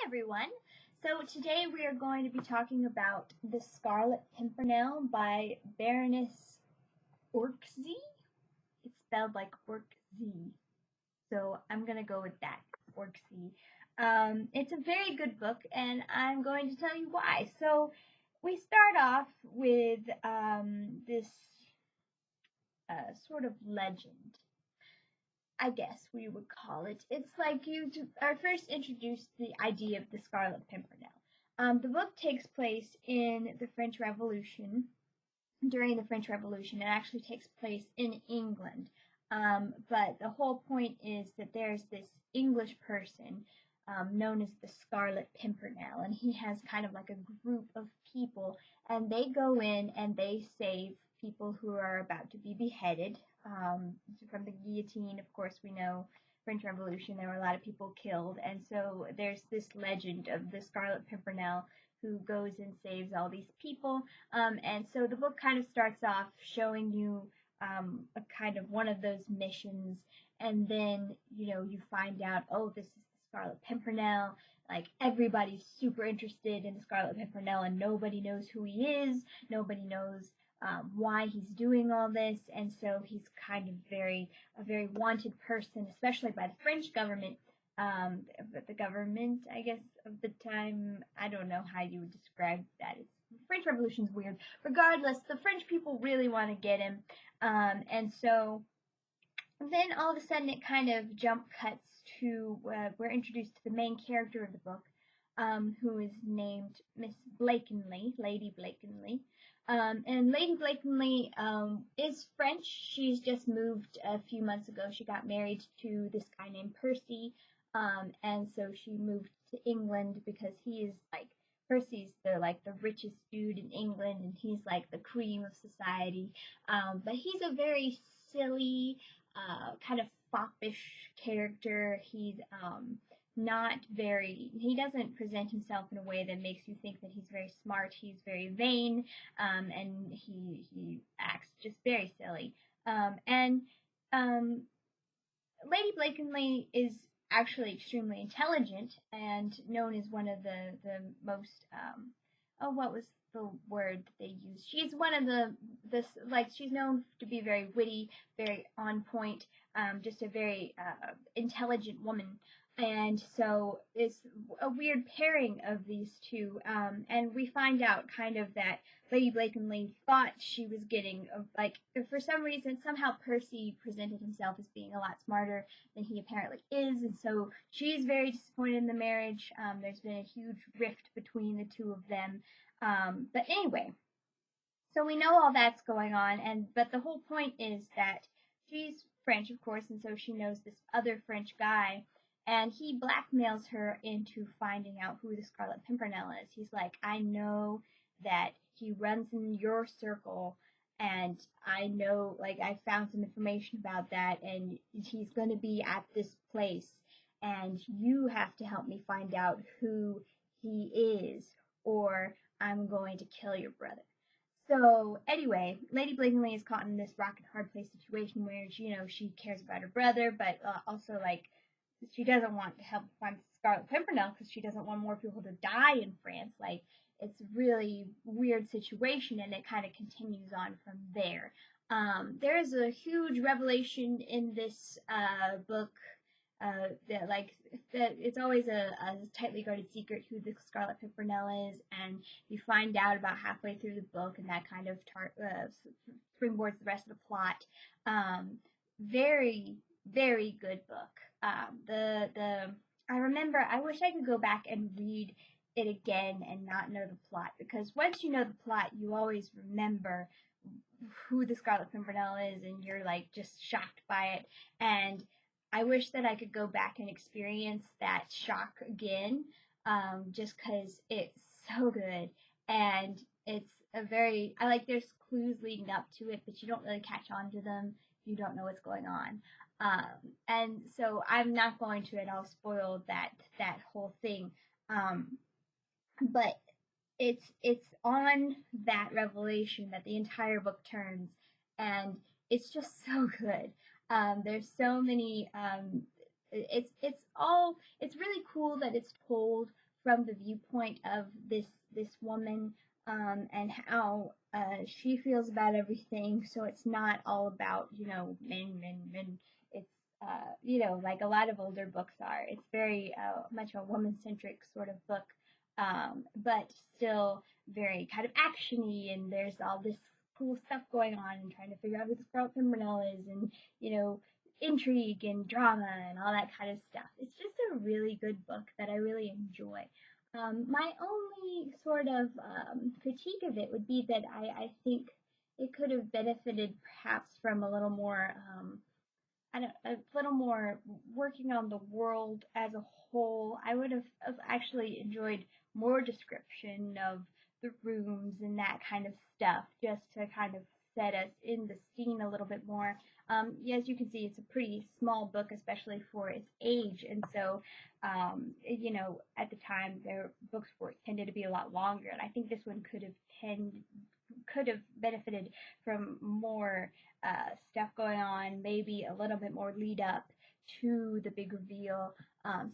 everyone. So today we are going to be talking about The Scarlet Pimpernel by Baroness Orczy. It's spelled like Orczy, so I'm going to go with that, Orczy. It's a very good book, and I'm going to tell you why. So we start off with this sort of legend, I guess we would call it. It's like you are first introduced to the idea of the Scarlet Pimpernel. The book takes place in the French Revolution. During the French Revolution, it actually takes place in England. But the whole point is that there's this English person known as the Scarlet Pimpernel, and he has kind of like a group of people, and they go in and they save people who are about to be beheaded from the guillotine. Of course, we know French Revolution, there were a lot of people killed, and so there's this legend of the Scarlet Pimpernel who goes and saves all these people. And so the book kind of starts off showing you a kind of one of those missions, and then you find out, oh, this is the Scarlet Pimpernel. Like, everybody's super interested in the Scarlet Pimpernel, and nobody knows who he is. Nobody knows why he's doing all this, and so he's kind of a very wanted person, especially by the French government. But the government, I guess, of the time, I don't know how you would describe that. French Revolution's weird. Regardless, the French people really want to get him, and so then all of a sudden it kind of jump cuts to we're introduced to the main character of the book, who is named Miss Blakeney, Lady Blakeney. And Lady Blakeney is French. She's just moved a few months ago. She got married to this guy named Percy, and so she moved to England because he is like, Percy's the richest dude in England, and he's like the cream of society. But he's a very silly, kind of foppish character. He's he doesn't present himself in a way that makes you think that he's very smart. He's very vain, and he acts just very silly. And Lady Blakeney is actually extremely intelligent and known as one of the most, what was the word that they used? She's one of she's known to be very witty, very on point, just a very intelligent woman. And so it's a weird pairing of these two, and we find out kind of that Lady Blakeney thought she was getting, for some reason, somehow Percy presented himself as being a lot smarter than he apparently is, and so she's very disappointed in the marriage. There's been a huge rift between the two of them, but anyway, so we know all that's going on, but the whole point is that she's French, of course, and so she knows this other French guy, and he blackmails her into finding out who the Scarlet Pimpernel is. He's like, I know that he runs in your circle, and I know, I found some information about that, and he's going to be at this place, and you have to help me find out who he is, or I'm going to kill your brother. So anyway, Lady Blakeney is caught in this rock and hard place situation where she cares about her brother, but also she doesn't want to help find Scarlet Pimpernel because she doesn't want more people to die in France. It's a really weird situation, and it kind of continues on from there. There is a huge revelation in this book that it's always a tightly guarded secret who the Scarlet Pimpernel is, and you find out about halfway through the book, and that kind of springboards the rest of the plot. Very, very good book. I remember, I wish I could go back and read it again and not know the plot, because once you know the plot, you always remember who the Scarlet Pimpernel is, and you're just shocked by it. And I wish that I could go back and experience that shock again, just because it's so good, and it's there's clues leading up to it, but you don't really catch on to them. You don't know what's going on. And so I'm not going to at all spoil that whole thing. But it's on that revelation that the entire book turns, and it's just so good. There's so many, it's really cool that it's told from the viewpoint of this woman, and how she feels about everything. So it's not all about, men. It's like a lot of older books are. It's very much a woman-centric sort of book, but still very kind of actiony, and there's all this cool stuff going on and trying to figure out who the Scarlet Pimpernel is, and intrigue and drama and all that kind of stuff. It's just a really good book that I really enjoy. My only sort of critique of it would be that I think it could have benefited perhaps from a little more, a little more working on the world as a whole. I would have actually enjoyed more description of the rooms and that kind of stuff, just to kind of set us in the scene a little bit more. As you can see, it's a pretty small book, especially for its age, and so at the time their books tended to be a lot longer, and I think this one could have benefited from more stuff going on, maybe a little bit more lead up to the big reveal.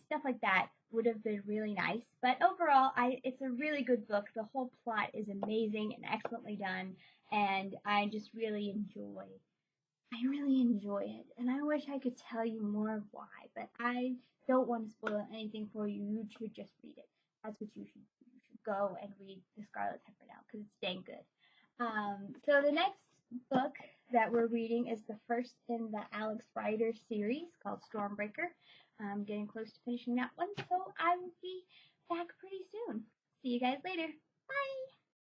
Stuff like that would have been really nice. But overall, it's a really good book. The whole plot is amazing and excellently done, and I really enjoy it. And I wish I could tell you more of why, but I don't want to spoil anything for you. You should just read it. That's what you should do. You should go and read The Scarlet Pimpernel, because it's dang good. So the next book that we're reading is the first in the Alex Rider series, called Stormbreaker. I'm getting close to finishing that one, so I will be back pretty soon. See you guys later. Bye!